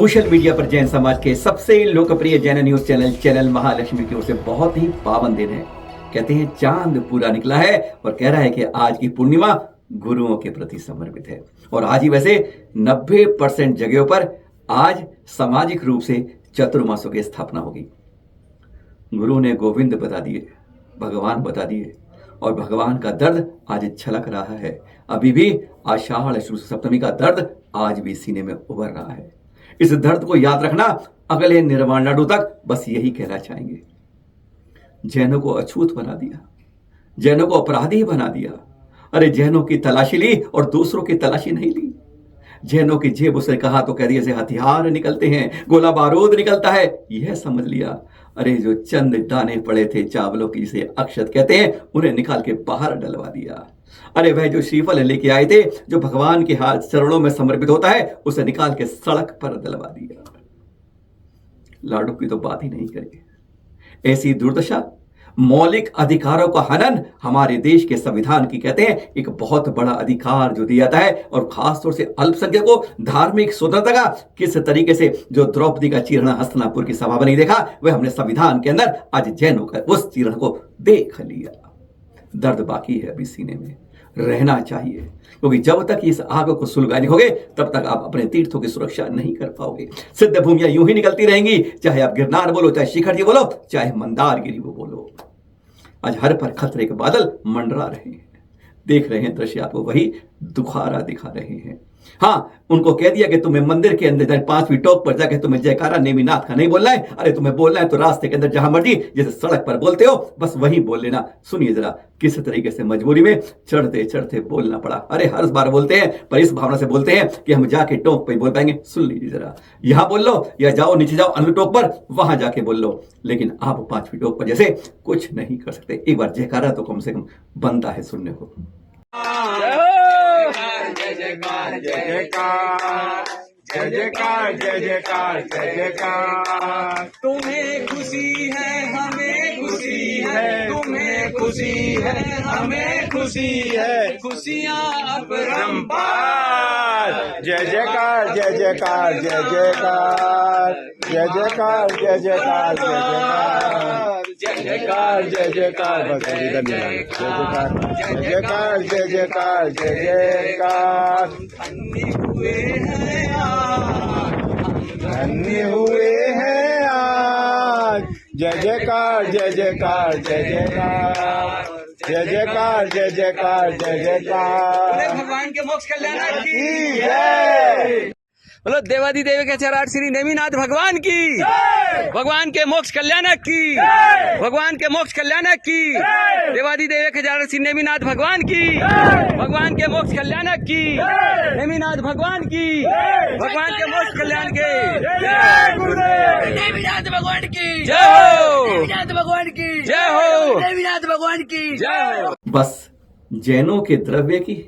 Social media पर जैन समाज के सबसे लोकप्रिय जैन न्यूज चैनल महालक्ष्मी की ओर से बहुत ही पावन दिन है। कहते हैं चांद पूरा निकला है और कह रहा है कि आज की पूर्णिमा गुरुओं के प्रति समर्पित है। और आज ही वैसे 90% जगहों पर आज सामाजिक रूप से चतुर्मासों की स्थापना होगी। गुरु ने गोविंद बता दिए, भगवान बता दिए और भगवान का दर्द आज छलक रहा है। अभी भी आषाढ़ शुक्ल सप्तमी का दर्द आज भी सीने में उभर रहा है। इस दर्द को याद रखना, अगले निर्वाण लाडू तक बस यही कहना चाहेंगे। जैनों को अछूत बना दिया, जैनों को अपराधी बना दिया। अरे जैनों की तलाशी ली और दूसरों की तलाशी नहीं ली। जैनों की जेब उसे कहा तो कह दिया से हथियार निकलते हैं, गोला बारूद निकलता है, यह समझ लिया। अरे जो चंद दाने पड़े थे चावलों की, जिसे अक्षत कहते हैं, उन्हें निकाल के बाहर डलवा दिया। अरे वह जो श्रीफल लेके आए थे, जो भगवान के हाथ चरणों में समर्पित होता है, उसे निकाल के सड़क पर डलवा दिया। लाडू की तो बात ही नहीं करें। ऐसी दुर्दशा, मौलिक अधिकारों का हनन हमारे देश के संविधान की कहते हैं एक बहुत बड़ा अधिकार जो दिया जाता है। और खासतौर से अल्पसंख्यकों को धार्मिक स्वतंत्रता का किस तरीके से जो द्रौपदी का चीरना हस्तिनापुर की सभा में नहीं देखा, वह हमने संविधान के अंदर आज जैनों का उस चीरण को देख लिया। दर्द बाकी है अभी सीने में, रहना चाहिए, क्योंकि जब तक इस आग को सुलगाए होगे तब तक आप अपने तीर्थों की सुरक्षा नहीं कर पाओगे। सिद्ध भूमियां यूं ही निकलती रहेंगी, चाहे आप गिरनार बोलो, चाहे शिखर जी बोलो, चाहे मंदारगिरी वो बोलो। आज हर पर खतरे के बादल मंडरा रहे हैं। देख रहे हैं दृश्य, आपको वही दुखारा दिखा रहे हैं। हाँ, उनको कह दिया कि तुम्हें मंदिर के अंदर 5वीं टोक पर जाके तुम्हें जयकारा नेमिनाथ का नहीं बोलना है। अरे तुम्हें बोलना है तो रास्ते के अंदर जहां मर्जी, जैसे सड़क पर बोलते हो, बस वही बोल लेना। सुनिए जरा किस तरीके से मजबूरी में चढ़ते चढ़ते बोलना पड़ा। अरे हर बार बोलते हैं, पर इस भावना से बोलते हैं कि हम जाके टोक पर बोल पाएंगे। सुन लीजिए जरा, यहां बोल लो या जाओ नीचे जाओ अगली टोक पर, वहां जाके बोल लो। लेकिन आप 5वीं टोक पर जैसे कुछ नहीं कर सकते। एक बार जयकारा तो कम से कम बनता है सुनने को। जय जयकार जय जयकार जय जयकार जय जयकार जय जयकार। तुम्हें खुशी है हमें खुशी है, तुम्हें खुशी है हमें खुशी है, खुशियाँ अपरंपार। जय जयकार जय जयकार जय जयकार जय जयकार जय जयकार जय जयकार जय जयकार जय जयकार जय जयकार जय जयकार जय जयकार। धन्य हुए हैं आज, जय जयकार जय जयकार जय जयकार जय जयकार जय जयकार जय जयकार। भगवान के मोक्ष कल्याण की जय। बोलो देवादी देव के चराट श्री नेमिनाथ भगवान की, भगवान के मोक्ष कल्याण की, भगवान के मोक्ष कल्याण की, देवादी देव के चराट श्री नेमिनाथ भगवान की, भगवान के मोक्ष कल्याण की, नेमिनाथ भगवान की, भगवान के मोक्ष कल्याण के। जय गुरुदेव। नेमिनाथ भगवान की जय हो, नेमिनाथ भगवान की जय हो, नेमिनाथ भगवान की जय हो। बस जैनों के द्रव्य की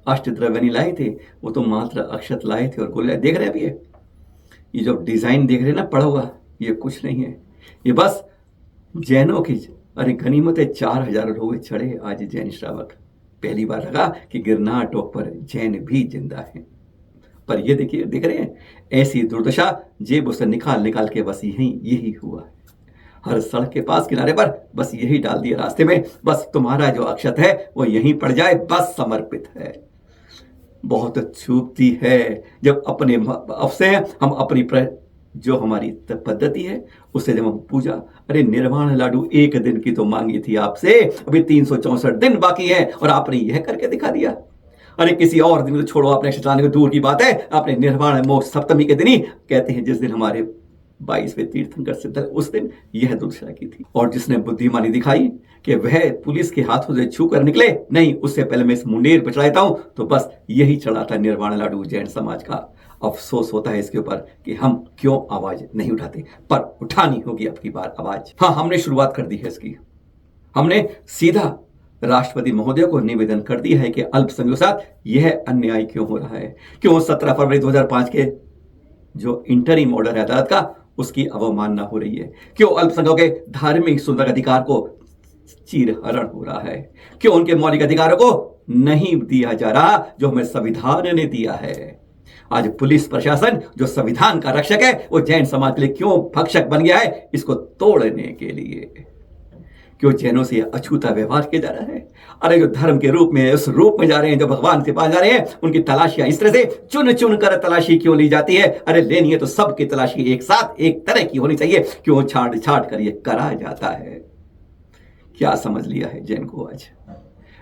अष्ट द्रव्य नहीं लाए थे, वो तो मात्र अक्षत लाए थे और गोले। देख रहे हैं अभी ये जो डिजाइन देख रहे हैं ना पड़ा हुआ, ये कुछ नहीं है, ये बस जैनों की। अरे गनीमत है 4000 लोग चढ़े आज जैन श्रावक। पहली बार लगा कि गिरनार टॉप पर जैन भी जिंदा है। पर ये देखिए, देख रहे हैं ऐसी दुर्दशा, जेब उसे निकाल निकाल के बस यही हुआ है। हर सड़क के पास किनारे पर बस यही डाल दिया रास्ते में, बस तुम्हारा जो अक्षत है वो यहीं पड़ जाए, बस समर्पित है। बहुत चूकती है जब अपने अवसे हम अपनी जो हमारी पद्धति है उससे जब हम पूजा। अरे निर्वाण लाडू एक दिन की तो मांगी थी आपसे, अभी 364 दिन बाकी है और आपने यह करके दिखा दिया। अरे किसी और दिन तो छोड़ो, आपने चलाने को दूर की बात है, आपने निर्वाण मोक्ष सप्तमी के दिन ही कहते हैं जिस दिन हमारे 22वें तीर्थंकर सिद्ध, उस दिन यह दुर्दशा की थी। और जिसने बुद्धिमानी दिखाई कि वह पुलिस के हाथों से छू कर निकले, नहीं उससे पहले मैं इस मुंडेर पर चढ़ाता हूं, तो बस यही चढ़ा था निर्वाण लाडू जैन समाज का। अफसोस होता है इसके ऊपर कि हम क्यों आवाज नहीं उठाते, पर उठानी होगी आपकी बार आवाज। हाँ, हमने शुरुआत कर दी है इसकी। हमने सीधा राष्ट्रपति महोदय को निवेदन कर दिया है कि अल्पसंख्यकों के साथ यह अन्याय क्यों हो रहा है, क्यों 17 फरवरी 2005 के जो इंटरिम ऑर्डर है अदालत का, उसकी अवमानना हो रही है, क्यों अल्पसंख्यकों के धार्मिक सुंदर अधिकार को चीरहरण हो रहा है, क्यों उनके मौलिक अधिकारों को नहीं दिया जा रहा जो हमें संविधान ने दिया है। आज पुलिस प्रशासन जो संविधान का रक्षक है वो जैन समाज के लिए क्यों भक्षक बन गया है, इसको तोड़ने के लिए। क्यों जैनों से अछूता व्यवहार किया जा रहा है? अरे जो धर्म के रूप में, उस रूप में जा रहे हैं, जो भगवान के पास जा रहे हैं, उनकी तलाशियां इस तरह से चुन चुन कर तलाशी क्यों ली जाती है? अरे लेनी है तो सबकी तलाशी एक साथ एक तरह की होनी चाहिए, क्यों छाट छाट कर ये करा जाता है? क्या समझ लिया है जैन को आज?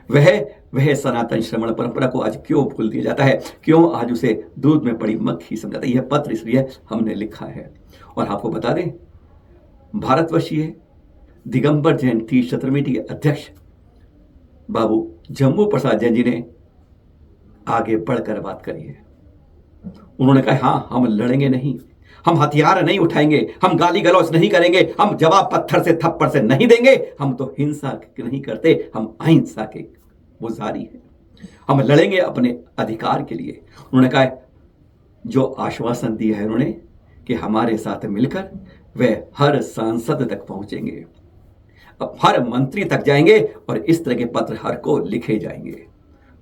वह सनातन श्रमण परंपरा को आज क्यों भूल दिया जाता है? क्यों आज उसे दूध में पड़ी मक्खी समझाता है? यह पत्र इसलिए हमने लिखा है। और आपको बता दें, भारतवर्षीय दिगंबर जैन तीर्थ क्षेत्र कमेटी के अध्यक्ष बाबू जम्मू प्रसाद जैन जी ने आगे बढ़कर बात करी है। उन्होंने कहा, हाँ, हम लड़ेंगे नहीं, हम हथियार नहीं उठाएंगे, हम गाली गलौज नहीं करेंगे, हम जवाब पत्थर से थप्पड़ से नहीं देंगे, हम तो हिंसा नहीं करते, हम अहिंसा के पुजारी हैं, हम लड़ेंगे अपने अधिकार के लिए। उन्होंने कहा, जो आश्वासन दिया है उन्होंने कि हमारे साथ मिलकर वे हर सांसद तक पहुंचेंगे, अब हर मंत्री तक जाएंगे और इस तरह के पत्र हर को लिखे जाएंगे।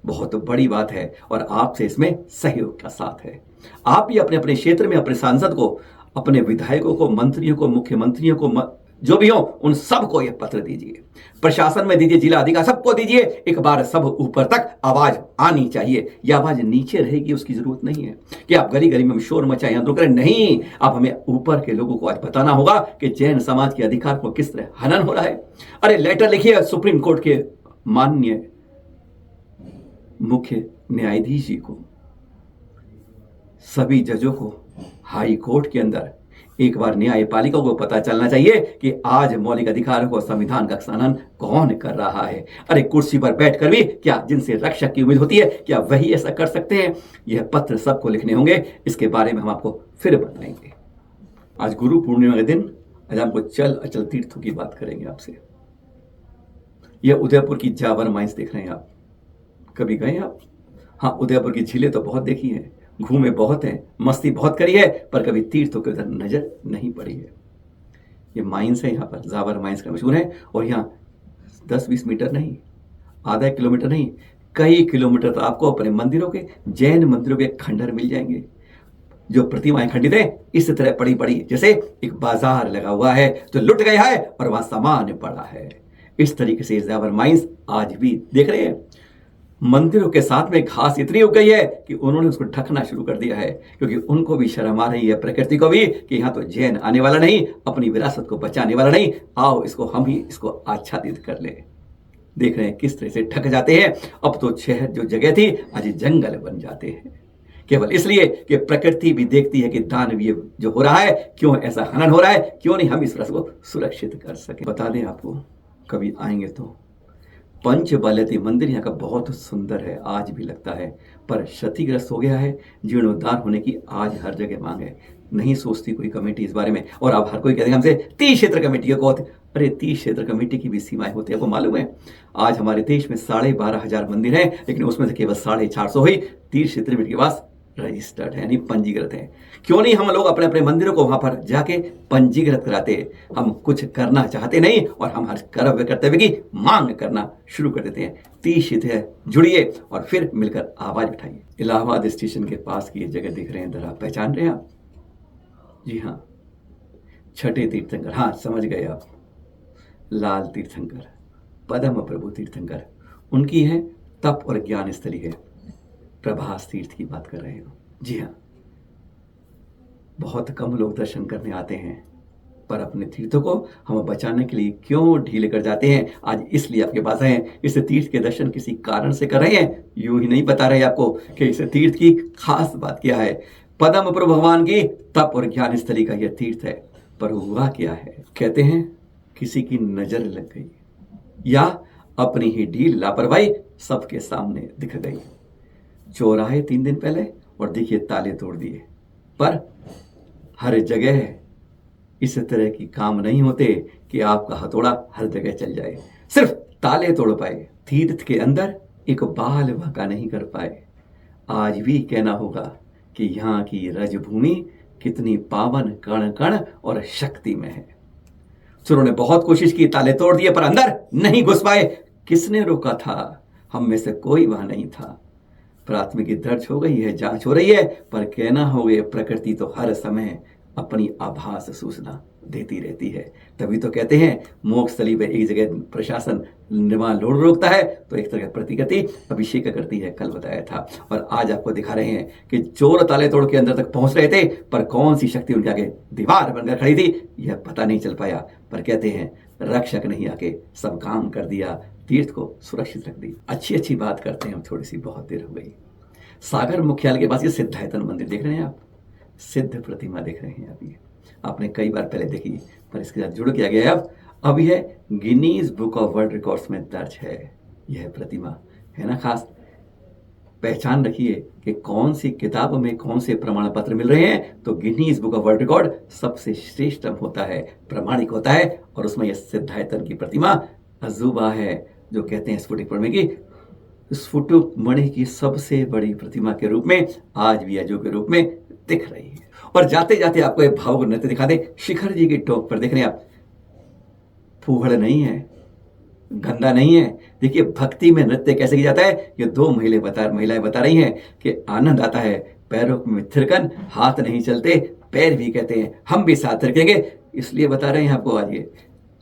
बहुत बड़ी बात है और आपसे इसमें सहयोग का साथ है। आप भी अपने अपने क्षेत्र में अपने सांसद को, अपने विधायकों को, मंत्रियों को, मुख्यमंत्रियों को, जो भी हो, उन सबको यह पत्र दीजिए, प्रशासन में दीजिए, जिला अधिकारी सबको दीजिए। एक बार सब ऊपर तक आवाज आनी चाहिए। यह आवाज नीचे रहेगी उसकी जरूरत नहीं है कि आप गली गली में शोर मचाएं, आंदोलन करें, नहीं। आप हमें ऊपर के लोगों को आज बताना होगा कि जैन समाज के अधिकार को किस तरह हनन हो रहा है। अरे लेटर लिखिए सुप्रीम कोर्ट के माननीय मुख्य न्यायाधीश जी को, सभी जजों को, हाई कोर्ट के अंदर एक बार न्यायपालिका को पता चलना चाहिए कि आज मौलिक अधिकारों को, संविधान का हनन कौन कर रहा है। अरे कुर्सी पर बैठकर भी क्या जिनसे रक्षक की उम्मीद होती है, क्या वही ऐसा कर सकते हैं? यह पत्र सबको लिखने होंगे, इसके बारे में हम आपको फिर बताएंगे। आज गुरु पूर्णिमा के दिन आज हमको चल अचल तीर्थों की बात करेंगे आपसे। यह उदयपुर की जावर माइंस देख रहे हैं आप, कभी गए आप? हाँ, उदयपुर की झीलें तो बहुत देखी हैं, घूमे बहुत हैं, मस्ती बहुत करी है, पर कभी तीर्थों के उधर नजर नहीं पड़ी है। ये माइंस है, यहाँ पर जावर माइंस का मशहूर है। और यहाँ 10-20 मीटर नहीं, आधा किलोमीटर नहीं, कई किलोमीटर तो आपको अपने मंदिरों के, जैन मंदिरों के खंडर मिल जाएंगे, जो प्रतिमाएं खंडित है इस तरह पड़ी पड़ी, जैसे एक बाजार लगा हुआ है जो लुट गया है और वहां सामान पड़ा है। इस तरीके से जावर माइंस आज भी देख रहे हैं। मंदिरों के साथ में घास इतनी उग गई है कि उन्होंने उसको ढकना शुरू कर दिया है, क्योंकि उनको भी शर्म आ रही है, प्रकृति को भी, कि यहाँ तो जैन आने वाला नहीं, अपनी विरासत को बचाने वाला नहीं, आओ इसको हम ही इसको आच्छादित कर ले। देख रहे हैं किस तरह से ढक जाते हैं। अब तो शहर जो जगह थी आज जंगल बन जाते हैं, केवल इसलिए कि प्रकृति भी देखती है कि दानवीय जो हो रहा है, क्यों ऐसा हनन हो रहा है, क्यों नहीं हम इस विरासत को सुरक्षित कर सके। बता दें आपको, कभी आएंगे तो पंचबलती मंदिर यहाँ का बहुत सुंदर है, आज भी लगता है, पर क्षतिग्रस्त हो गया है। जीर्णोद्धार होने की आज हर जगह मांग है, नहीं सोचती कोई कमेटी इस बारे में। और अब हर कोई कहते हैं हमसे तीर्थ क्षेत्र कमेटी को कहते। अरे तीर्थ क्षेत्र कमेटी की भी सीमाएं होती है, आपको मालूम है? आज हमारे देश में 12,500 मंदिर हैं, लेकिन उसमें से केवल 450 ही तीर्थ क्षेत्र कमेटी के पास रजिस्टर्ड है, यानी पंजीकृत है। क्यों नहीं हम लोग अपने अपने मंदिरों को वहां पर जाके पंजीकृत कराते? हम कुछ करना चाहते नहीं और हम हर कर्तव्य कर्तव्य की मांग करना शुरू कर देते हैं। तीर्थ है, जुड़िए और फिर मिलकर आवाज उठाइए। इलाहाबाद स्टेशन के पास की ये जगह दिख रहे हैं, जरा पहचान रहे हैं आप? जी हाँ, छठे तीर्थंकर, हाँ समझ गए आप, लाल तीर्थंकर, पद्म प्रभु तीर्थंकर, उनकी है तप और ज्ञान स्थली है, प्रभास तीर्थ की बात कर रहे हो। जी हाँ, बहुत कम लोग दर्शन करने आते हैं, पर अपने तीर्थों को हम बचाने के लिए क्यों ढीले कर जाते हैं? आज इसलिए आपके पास आए हैं। इस तीर्थ के दर्शन किसी कारण से कर रहे हैं, यूं ही नहीं बता रहे आपको कि इस तीर्थ की खास बात क्या है। पद्म प्रभु भगवान की तप और ज्ञान स्थली का यह तीर्थ है, पर हुआ क्या है? कहते हैं किसी की नजर लग गई या अपनी ही ढील लापरवाही सबके सामने दिख गई। चोर आए 3 दिन पहले और देखिए ताले तोड़ दिए। पर हर जगह इस तरह की काम नहीं होते कि आपका हथौड़ा हर जगह चल जाए, सिर्फ ताले तोड़ पाए, तीर्थ के अंदर एक बाल वाका नहीं कर पाए। आज भी कहना होगा कि यहाँ की रजभूमि कितनी पावन, कण कण और शक्ति में है। चोरों ने बहुत कोशिश की, ताले तोड़ दिए, पर अंदर नहीं घुस पाए। किसने रोका था? हम में से कोई वहां नहीं था। प्राथमिकी दर्ज हो गई है, जांच हो रही है, पर कहना हो गए प्रकृति तो हर समय अपनी आभास सूचना देती रहती है। तभी तो कहते हैं मोक्ष स्थली पर एक जगह प्रशासन निर्माण लोड रोकता है तो एक तरह प्रतिगति अभिषेक करती है, कल बताया था। और आज आपको दिखा रहे हैं कि चोर ताले तोड़ के अंदर तक पहुंच रहे थे, पर कौन सी शक्ति उनके आगे दीवार बनकर खड़ी थी यह पता नहीं चल पाया। पर कहते हैं रक्षक नहीं आके सब काम कर दिया, तीर्थ को सुरक्षित रख दी। अच्छी बात करते हैं हम, थोड़ी सी बहुत देर हो गई। सागर मुख्यालय के पास ये सिद्धायतन मंदिर देख रहे हैं आप, सिद्ध प्रतिमा देख रहे हैं आप। ये आपने कई बार पहले देखी, पर इसके साथ जुड़ किया गया है। अब यह Guinness book of world records में दर्ज है। यह प्रतिमा है ना खास। पहचान रखिए कि कौन सी किताब में कौन से प्रमाण पत्र मिल रहे हैं, तो Guinness book of world record सबसे श्रेष्ठ होता है, प्रामाणिक होता है। और उसमें यह सिद्धायतन की प्रतिमा अजूबा है, जो कहते हैं स्फुटिक प्रमेय की स्फुटिक मणि की सबसे बड़ी प्रतिमा के रूप में आज भी अजूबे के रूप में दिख रही है। और जाते जाते आपको एक भावुक नृत्य दिखा दें। शिखर जी की टोक पर देख रहे हैं आप, फूहड़ नहीं है, गंदा नहीं है। देखिए भक्ति में नृत्य कैसे किया जाता है। ये दो महिलाएं बता रही हैं कि आनंद आता है, पैरों में थिरकन, हाथ नहीं चलते, पैर भी कहते हैं हम भी साथ थिरकेंगे। इसलिए बता रहे हैं आपको आज ये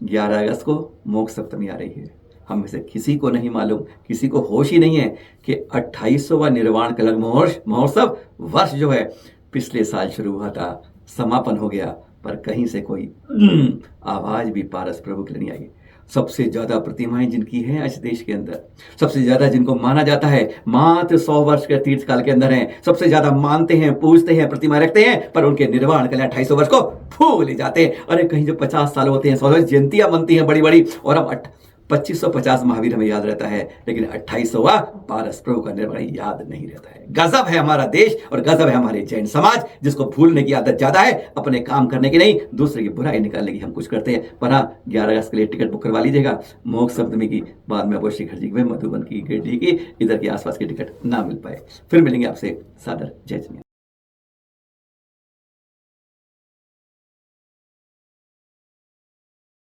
11 अगस्त को मोक्ष सप्तमी आ रही है। हम में से किसी को नहीं मालूम, किसी को होश ही नहीं है कि 28वां निर्वाण कलश महोत्सव वर्ष जो है पिछले साल शुरू हुआ था, समापन हो गया, पर कहीं से कोई आवाज भी पारस प्रभु के लिए नहीं आई। सबसे ज्यादा प्रतिमाएं जिनकी हैं आज देश के अंदर, सबसे ज्यादा जिनको माना जाता है, मात्र 100 वर्ष के तीर्थ काल के अंदर हैं, सबसे ज्यादा मानते हैं, पूजते हैं, प्रतिमा रखते हैं, पर उनके निर्वाण के लिए 250 वर्ष को भूल जाते हैं। अरे कहीं जो 50 साल होते हैं, 100 जयंतियां बनती हैं बड़ी बड़ी, और हम 2550 महावीर हमें याद रहता है, लेकिन 28वां पारस प्रभु का निर्वाण याद नहीं रहता है। गजब है हमारा देश और गजब है हमारे जैन समाज, जिसको भूलने की आदत ज्यादा है, अपने काम करने की नहीं, दूसरे की बुराई निकालने की हम कुछ करते हैं। पर हाँ, 11 अगस्त के लिए टिकट बुक करवा लीजिएगा। मोक्ष सप्तमी की बाद में अवश्य शिखर जी में, मधुबन की, गिरडी की, इधर के आसपास की टिकट ना मिल पाए। फिर मिलेंगे आपसे। सादर जय जय।